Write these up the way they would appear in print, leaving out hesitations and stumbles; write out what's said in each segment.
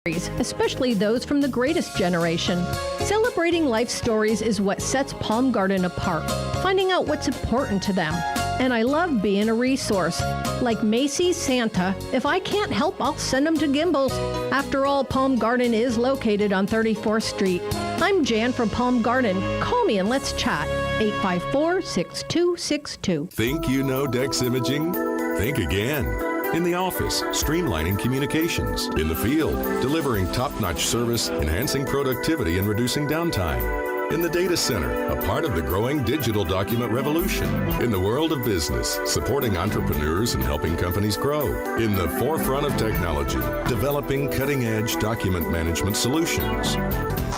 especially those from the greatest generation. Celebrating life stories is what sets Palm Garden apart, finding out what's important to them. And I love being a resource. Like Macy's Santa, if I can't help, I'll send them to Gimbel's. After all, Palm Garden is located on 34th Street. I'm Jan from Palm Garden. Call me and let's chat. 854-6262. Think you know Dex Imaging? Think again. In the office, streamlining communications. In the field, delivering top-notch service, enhancing productivity and reducing downtime. In the data center, a part of the growing digital document revolution. In the world of business, supporting entrepreneurs and helping companies grow. In the forefront of technology, developing cutting-edge document management solutions.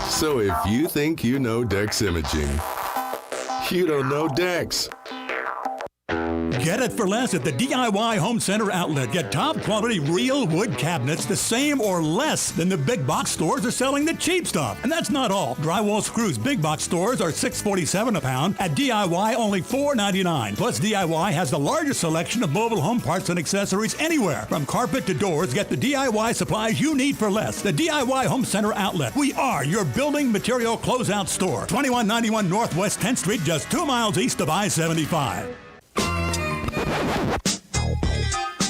So if you think you know Dex Imaging, you don't know Dex. Get it for less at the DIY Home Center outlet. Get top quality real wood cabinets the same or less than the big box stores are selling the cheap stuff. And that's not all. Drywall screws big box stores are $6.47 a pound. At DIY, only $4.99. Plus, DIY has the largest selection of mobile home parts and accessories anywhere. From carpet to doors, get the DIY supplies you need for less. The DIY Home Center outlet. We are your building material closeout store. 2191 Northwest 10th Street, just 2 miles east of I-75.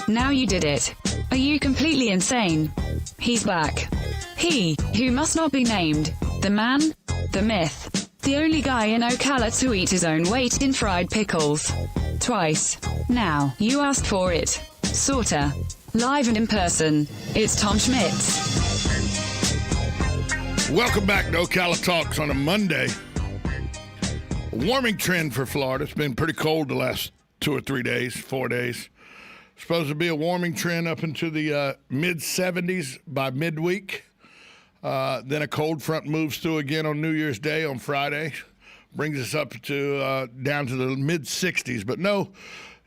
Now you did it. Are you completely insane? He's back. He, who must not be named. The man, the myth. The only guy in Ocala to eat his own weight in fried pickles. Twice. Now, you asked for it. Sorta. Live and in person. It's Tom Schmitz. Welcome back to Ocala Talks on a Monday. A warming trend for Florida. It's been pretty cold the last 2 or 3 days, 4 days. Supposed to be a warming trend up into the mid-70s by midweek. Then a cold front moves through again on New Year's Day on Friday. Brings us up to down to the mid-60s. But no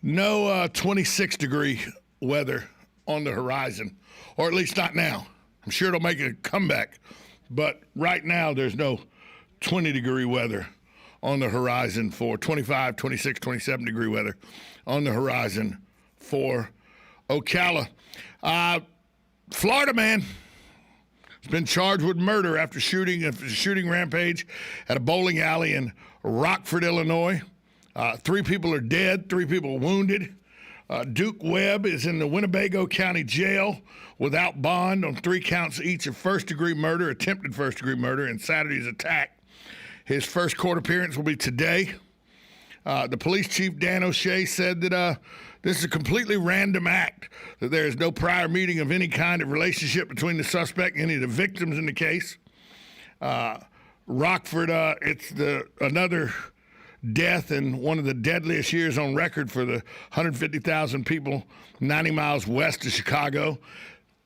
26-degree weather on the horizon, or at least not now. I'm sure it'll make a comeback. But right now there's no 20-degree weather on the horizon for 25, 26, 27-degree weather on the horizon for Ocala. Florida man has been charged with murder after shooting rampage at a bowling alley in Rockford, Illinois. 3 people are dead, 3 people wounded. Duke Webb is in the Winnebago County Jail without bond on 3 counts each of first-degree murder, attempted first-degree murder, and Saturday's attack. His first court appearance will be today. The police chief, Dan O'Shea, said that this is a completely random act, that there is no prior meeting of any kind of relationship between the suspect and any of the victims in the case. Rockford, it's another death in one of the deadliest years on record for the 150,000 people 90 miles west of Chicago.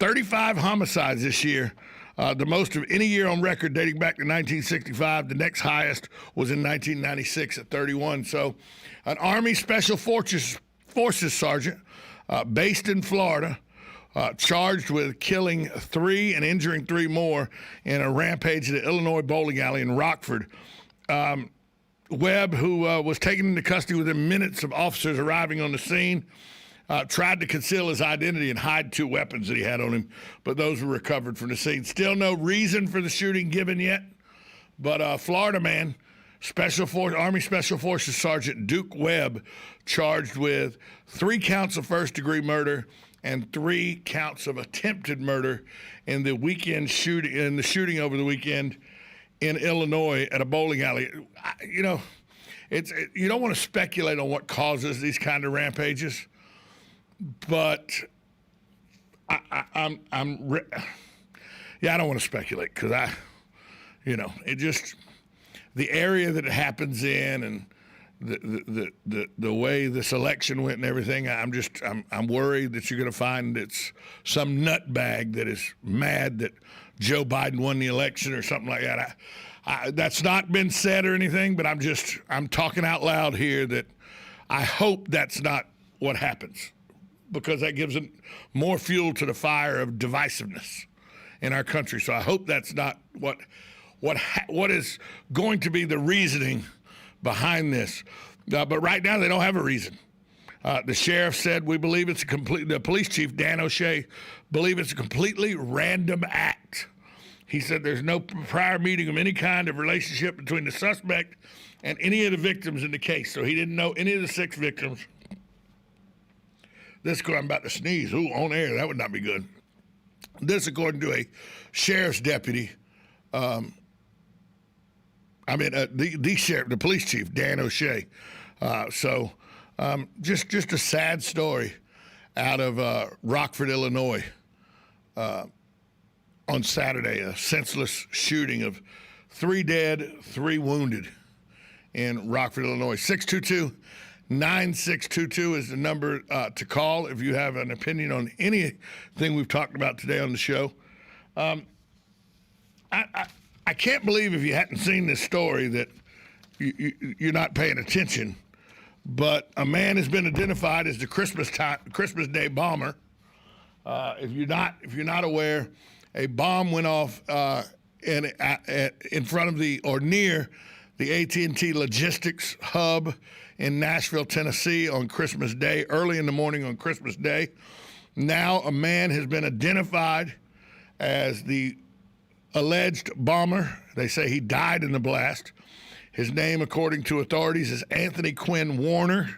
35 homicides this year. The most of any year on record dating back to 1965. The next highest was in 1996 at 31. So an Army Special Forces sergeant based in Florida, charged with killing 3 and injuring 3 more in a rampage at the Illinois bowling alley in Rockford. Webb, who was taken into custody within minutes of officers arriving on the scene, tried to conceal his identity and hide 2 weapons that he had on him, but those were recovered from the scene. Still no reason for the shooting given yet, but Florida man, Army Special Forces Sergeant Duke Webb, charged with 3 counts of first-degree murder and 3 counts of attempted murder in the shooting over the weekend in Illinois at a bowling alley. You know, you don't want to speculate on what causes these kind of rampages. But I don't want to speculate because the area that it happens in and the way this election went and everything. I'm worried that you're going to find it's some nutbag that is mad that Joe Biden won the election or something like that. That's not been said or anything, but I'm talking out loud here that I hope that's not what happens, because that gives it more fuel to the fire of divisiveness in our country. So I hope that's not what is going to be the reasoning behind this. But right now they don't have a reason. The sheriff said, the police chief, Dan O'Shea, believe it's a completely random act. He said there's no prior meeting of any kind of relationship between the suspect and any of the victims in the case. So he didn't know any of the 6 victims. This, I'm about to sneeze. Ooh, on air, that would not be good. This, according to a sheriff's deputy, the sheriff, the police chief, Dan O'Shea. Just a sad story out of Rockford, Illinois. On Saturday, a senseless shooting of 3 dead, 3 wounded in Rockford, Illinois. 622-9622 is the number to call if you have an opinion on anything we've talked about today on the show. I can't believe if you hadn't seen this story that you're not paying attention. But a man has been identified as the Christmas Day bomber. If you're not aware, a bomb went off in front of near the AT&T Logistics Hub in Nashville, Tennessee on Christmas Day, early in the morning on Christmas Day. Now a man has been identified as the alleged bomber. They say he died in the blast. His name, according to authorities, is Anthony Quinn Warner.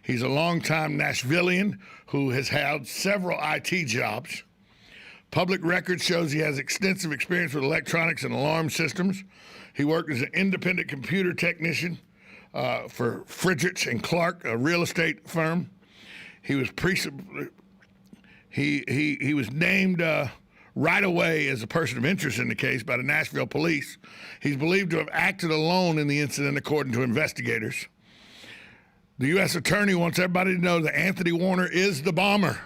He's a longtime Nashvillian who has held several IT jobs. Public record shows he has extensive experience with electronics and alarm systems. He worked as an independent computer technician for Friedrich & Clark, a real estate firm. He was he was named right away as a person of interest in the case by the Nashville police. He's believed to have acted alone in the incident, according to investigators. The U.S. attorney wants everybody to know that Anthony Warner is the bomber.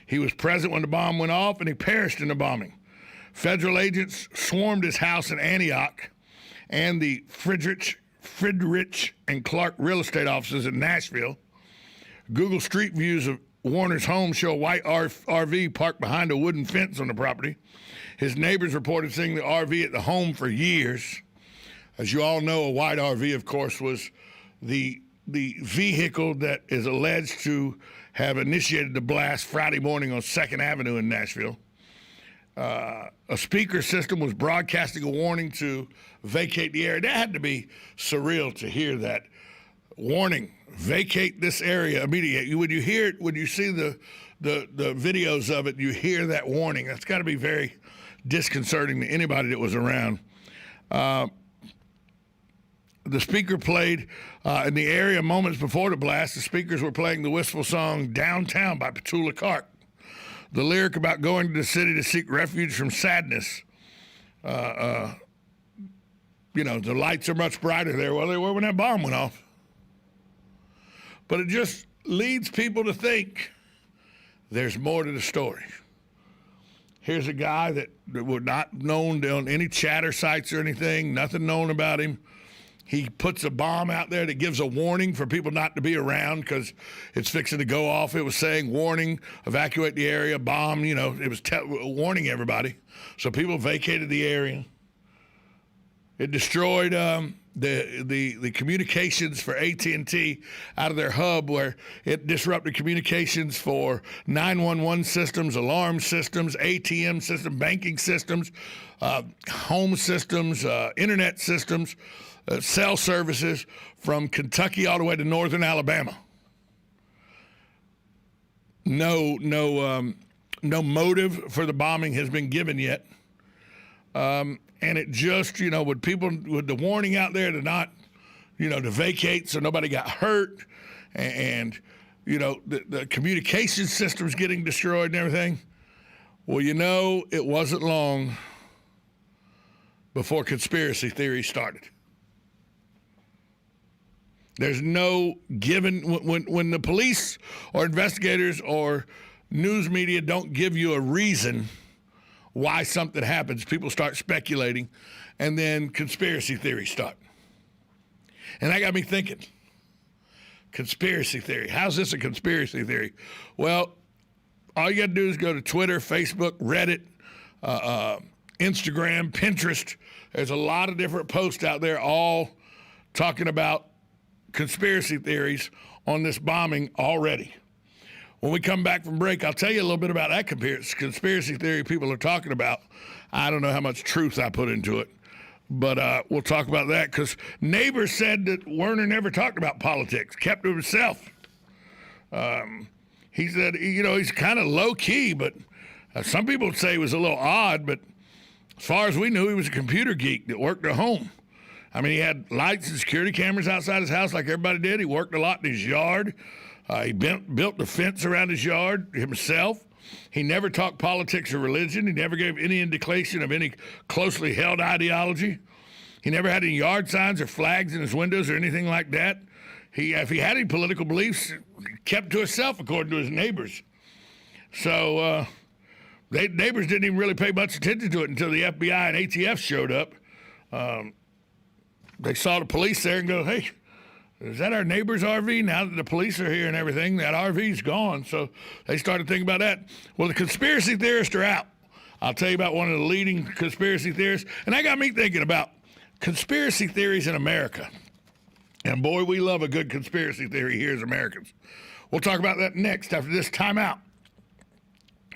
He was present when the bomb went off, and he perished in the bombing. Federal agents swarmed his house in Antioch and the Friedrich and Clark real estate offices in Nashville. Google Street views of Warner's home show a white RV parked behind a wooden fence on the property. His neighbors reported seeing the RV at the home for years. As you all know, a white RV, of course, was the vehicle that is alleged to have initiated the blast Friday morning on 2nd Avenue in Nashville. A speaker system was broadcasting a warning to vacate the area. That had to be surreal to hear that warning. Vacate this area immediately. When you hear it, when you see the videos of it, you hear that warning. That's got to be very disconcerting to anybody that was around. The speaker played in the area moments before the blast. The speakers were playing the wistful song "Downtown" by Petula Clark. The lyric about going to the city to seek refuge from sadness. The lights are much brighter there. Well, they were when that bomb went off. But it just leads people to think there's more to the story. Here's a guy that was not known on any chatter sites or anything, nothing known about him. He puts a bomb out there that gives a warning for people not to be around because it's fixing to go off. It was saying, warning, evacuate the area, bomb, it was warning everybody. So people vacated the area. It destroyed the communications for AT&T out of their hub, where it disrupted communications for 911 systems, alarm systems, ATM systems, banking systems, home systems, internet systems, cell services from Kentucky all the way to northern Alabama. No motive for the bombing has been given yet. And it just, with people, with the warning out there to not, to vacate so nobody got hurt, and the communication systems getting destroyed and everything. Well, it wasn't long before conspiracy theories started. There's no given, when the police or investigators or news media don't give you a reason why something happens, people start speculating, and then conspiracy theories start. And that got me thinking, conspiracy theory. How's this a conspiracy theory? Well, all you got to do is go to Twitter, Facebook, Reddit, Instagram, Pinterest. There's a lot of different posts out there all talking about conspiracy theories on this bombing already. When we come back from break, I'll tell you a little bit about that conspiracy theory people are talking about. I don't know how much truth I put into it, but we'll talk about that because neighbors said that Werner never talked about politics, kept to himself. He said, he's kind of low-key, but some people would say he was a little odd, but as far as we knew, he was a computer geek that worked at home. I mean, he had lights and security cameras outside his house like everybody did. He worked a lot in his yard. He built the fence around his yard himself. He never talked politics or religion. He never gave any indication of any closely held ideology. He never had any yard signs or flags in his windows or anything like that. If he had any political beliefs, kept to himself according to his neighbors. So neighbors didn't even really pay much attention to it until the FBI and ATF showed up. They saw the police there and go, hey, is that our neighbor's RV? Now that the police are here and everything, that RV's gone. So they started thinking about that. Well, the conspiracy theorists are out. I'll tell you about one of the leading conspiracy theorists. And that got me thinking about conspiracy theories in America. And boy, we love a good conspiracy theory here as Americans. We'll talk about that next after this timeout.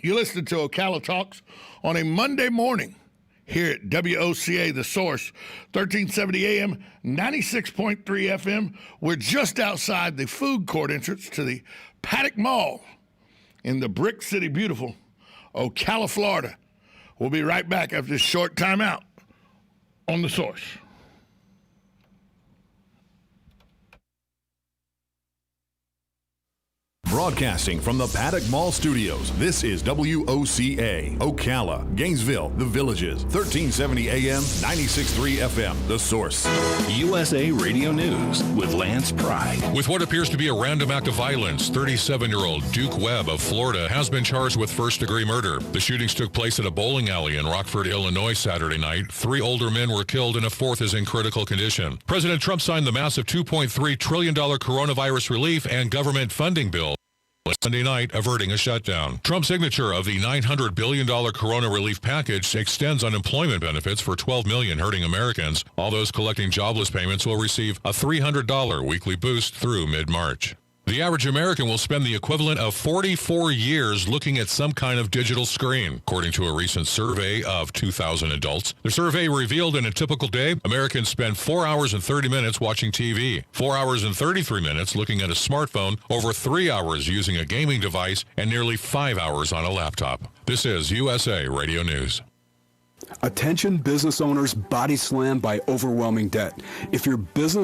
You listen to Ocala Talks on a Monday morning here at WOCA, The Source, 1370 AM, 96.3 FM. We're just outside the food court entrance to the Paddock Mall in the Brick City, beautiful Ocala, Florida. We'll be right back after this short timeout on The Source. Broadcasting from the Paddock Mall Studios, this is WOCA, Ocala, Gainesville, The Villages, 1370 AM, 96.3 FM, The Source. USA Radio News with Lance Pride. With what appears to be a random act of violence, 37-year-old Duke Webb of Florida has been charged with first-degree murder. The shootings took place at a bowling alley in Rockford, Illinois, Saturday night. 3 older men were killed and a 4th is in critical condition. President Trump signed the massive $2.3 trillion coronavirus relief and government funding bill Sunday night, averting a shutdown. Trump's signature of the $900 billion corona relief package extends unemployment benefits for 12 million hurting Americans. All those collecting jobless payments will receive a $300 weekly boost through mid-March. The average American will spend the equivalent of 44 years looking at some kind of digital screen, according to a recent survey of 2,000 adults. The survey revealed in a typical day, Americans spend 4 hours and 30 minutes watching TV, 4 hours and 33 minutes looking at a smartphone, over 3 hours using a gaming device, and nearly 5 hours on a laptop. This is USA Radio News. Attention business owners body slammed by overwhelming debt. If your business